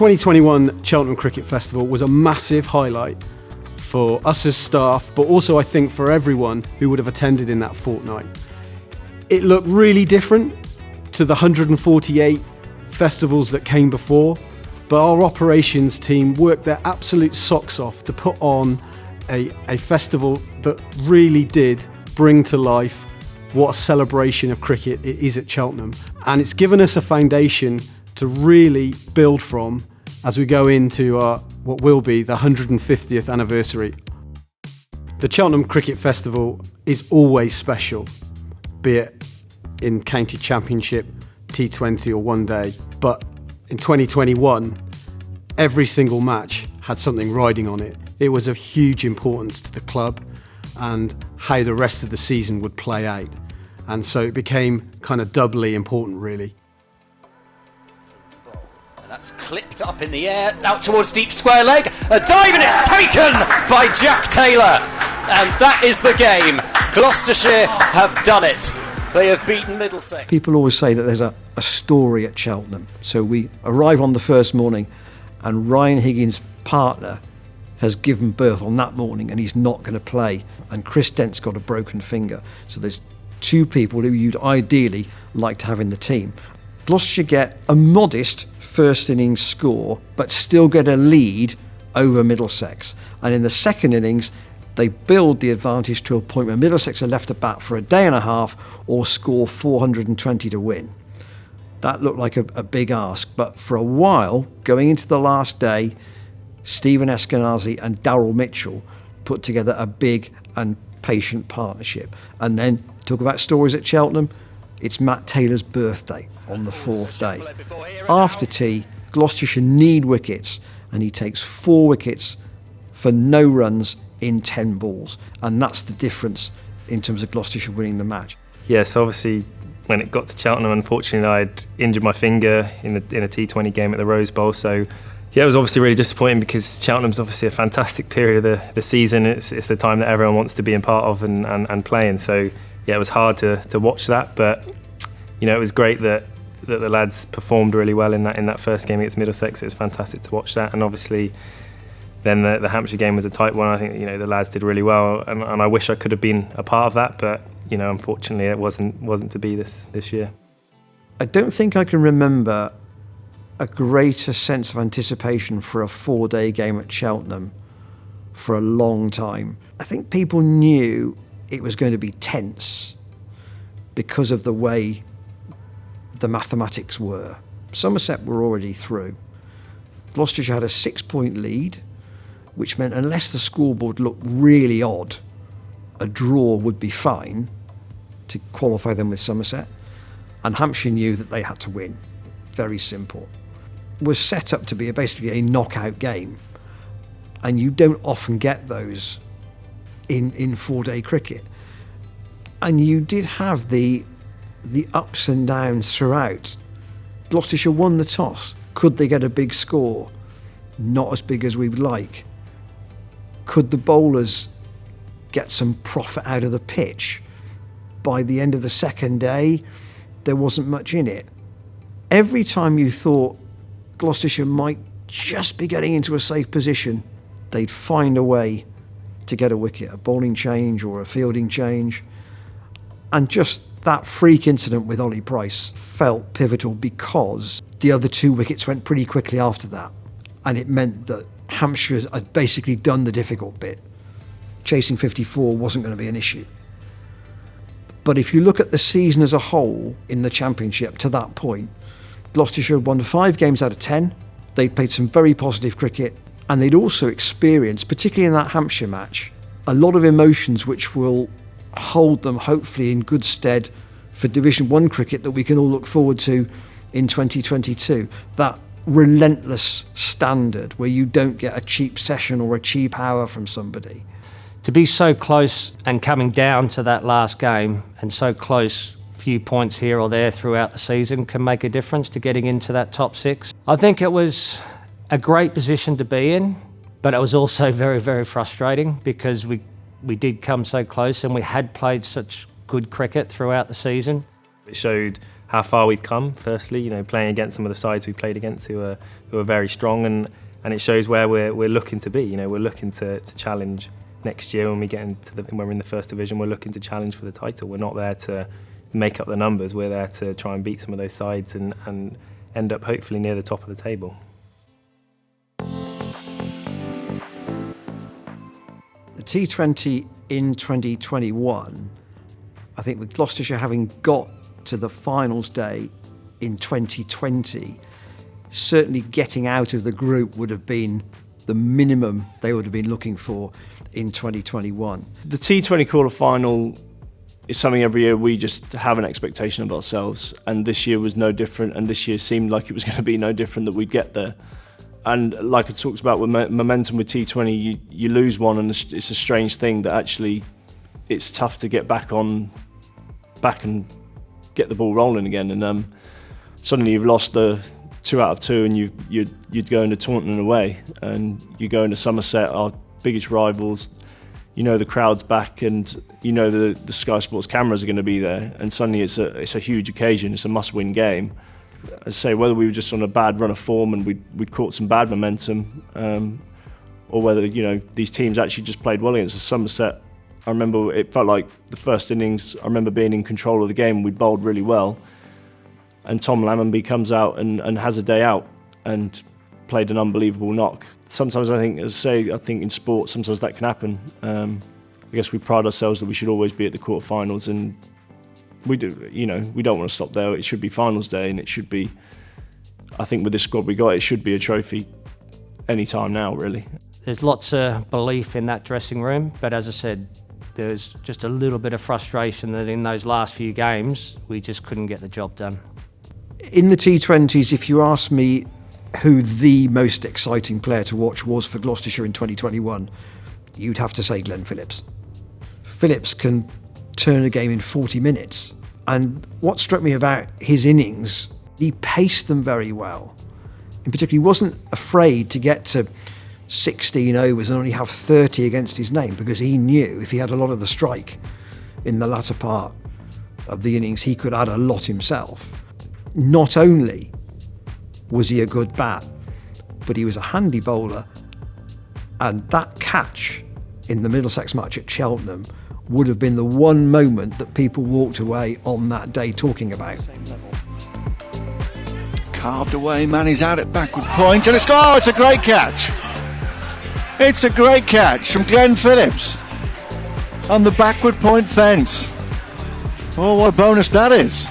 2021 Cheltenham Cricket Festival was a massive highlight for us as staff, but also I think for everyone who would have attended in that fortnight. It looked really different to the 148 festivals that came before, but our operations team worked their absolute socks off to put on a festival that really did bring to life what a celebration of cricket it is at Cheltenham. And it's given us a foundation to really build from as we go into what will be the 150th anniversary. The Cheltenham Cricket Festival is always special, be it in County Championship, T20 or one day. But in 2021, every single match had something riding on it. It was of huge importance to the club and how the rest of the season would play out. And so it became kind of doubly important, really. That's clipped up in the air, out towards deep square leg, a dive, and it's taken by Jack Taylor. And that is the game. Gloucestershire have done it. They have beaten Middlesex. People always say that there's a story at Cheltenham. So we arrive on the first morning and Ryan Higgins' partner has given birth on that morning and he's not going to play. And Chris Dent's got a broken finger. So there's two people who you'd ideally like to have in the team. Gloucestershire get a modest first innings score, but still get a lead over Middlesex. And in the second innings, they build the advantage to a point where Middlesex are left to bat for a day and a half or score 420 to win. That looked like a big ask, but for a while, going into the last day, Stephen Eskenazi and Darryl Mitchell put together a big and patient partnership. And then, talk about stories at Cheltenham, it's Matt Taylor's birthday on the fourth day. After tea, Gloucestershire need wickets, and he takes 4 wickets for no runs in 10 balls. And that's the difference in terms of Gloucestershire winning the match. Yeah, so obviously when it got to Cheltenham, unfortunately I'd injured my finger in a T20 game at the Rose Bowl. So yeah, it was obviously really disappointing because Cheltenham's obviously a fantastic period of the season. It's the time that everyone wants to be in part of and playing. So yeah, it was hard to watch that, but you know, it was great that the lads performed really well in that first game against Middlesex. It was fantastic to watch that, and obviously then the Hampshire game was a tight one. I think, you know, the lads did really well, and I wish I could have been a part of that, but you know, unfortunately it wasn't to be this year. I don't think I can remember a greater sense of anticipation for a 4-day game at Cheltenham for a long time. I think people knew it was going to be tense because of the way the mathematics were. Somerset were already through. Gloucestershire had a 6-point lead, which meant unless the scoreboard looked really odd, a draw would be fine to qualify them with Somerset. And Hampshire knew that they had to win. Very simple. It was set up to be basically a knockout game. And you don't often get those in 4-day cricket. And you did have the ups and downs throughout. Gloucestershire won the toss. Could they get a big score? Not as big as we would like. Could the bowlers get some profit out of the pitch? By the end of the second day, there wasn't much in it. Every time you thought Gloucestershire might just be getting into a safe position, they'd find a way to get a wicket, a bowling change or a fielding change. And just that freak incident with Ollie Price felt pivotal because the other 2 wickets went pretty quickly after that. And it meant that Hampshire had basically done the difficult bit. Chasing 54 wasn't going to be an issue. But if you look at the season as a whole in the Championship to that point, Gloucestershire had won 5 games out of 10. They'd played some very positive cricket, and they'd also experienced, particularly in that Hampshire match, a lot of emotions which will hold them hopefully in good stead for Division 1 cricket that we can all look forward to in 2022. That relentless standard where you don't get a cheap session or a cheap hour from somebody. To be so close and coming down to that last game and so close, few points here or there throughout the season can make a difference to getting into that top 6. I think it was a great position to be in, but it was also very, very frustrating because we did come so close and we had played such good cricket throughout the season. It showed how far we've come. Firstly, playing against some of the sides we played against who are very strong, and it shows where we're looking to be. We're looking to challenge next year when we're in the first division. We're looking to challenge for the title. We're not there to make up the numbers. We're there to try and beat some of those sides and end up hopefully near the top of the table. The T20 in 2021, I think with Gloucestershire having got to the finals day in 2020, certainly getting out of the group would have been the minimum they would have been looking for in 2021. The T20 quarter-final is something every year we just have an expectation of ourselves, and this year was no different, and this year seemed like it was going to be no different, that we'd get there. And like I talked about with momentum with T20, you lose one, and it's a strange thing that actually it's tough to get back and get the ball rolling again. And suddenly you've lost the 2 out of 2, and you'd go into Taunton away, and you go into Somerset, our biggest rivals. The crowd's back, and the Sky Sports cameras are going to be there, and suddenly it's a huge occasion. It's a must-win game. As I say, whether we were just on a bad run of form and we'd caught some bad momentum, or whether these teams actually just played well against us. Somerset, I remember it felt like the first innings. I remember being in control of the game. We bowled really well, and Tom Lammonby comes out and has a day out and played an unbelievable knock. Sometimes I think in sport, sometimes that can happen. I guess we pride ourselves that we should always be at the quarterfinals, and we do. We don't want to stop there. It should be finals day, and it should be. I think with this squad we got, it should be a trophy any time now, really. There's lots of belief in that dressing room, but as I said, there's just a little bit of frustration that in those last few games we just couldn't get the job done. In the T20s, if you ask me who the most exciting player to watch was for Gloucestershire in 2021, you'd have to say Glenn Phillips. Phillips can turn a game in 40 minutes. And what struck me about his innings, he paced them very well. In particular, he wasn't afraid to get to 16 overs and only have 30 against his name, because he knew if he had a lot of the strike in the latter part of the innings, he could add a lot himself. Not only was he a good bat, but he was a handy bowler, and that catch in the Middlesex match at Cheltenham would have been the one moment that people walked away on that day talking about. Carved away, man, he's out at backward point, and it's a great catch. It's a great catch from Glenn Phillips on the backward point fence. Oh, what a bonus that is.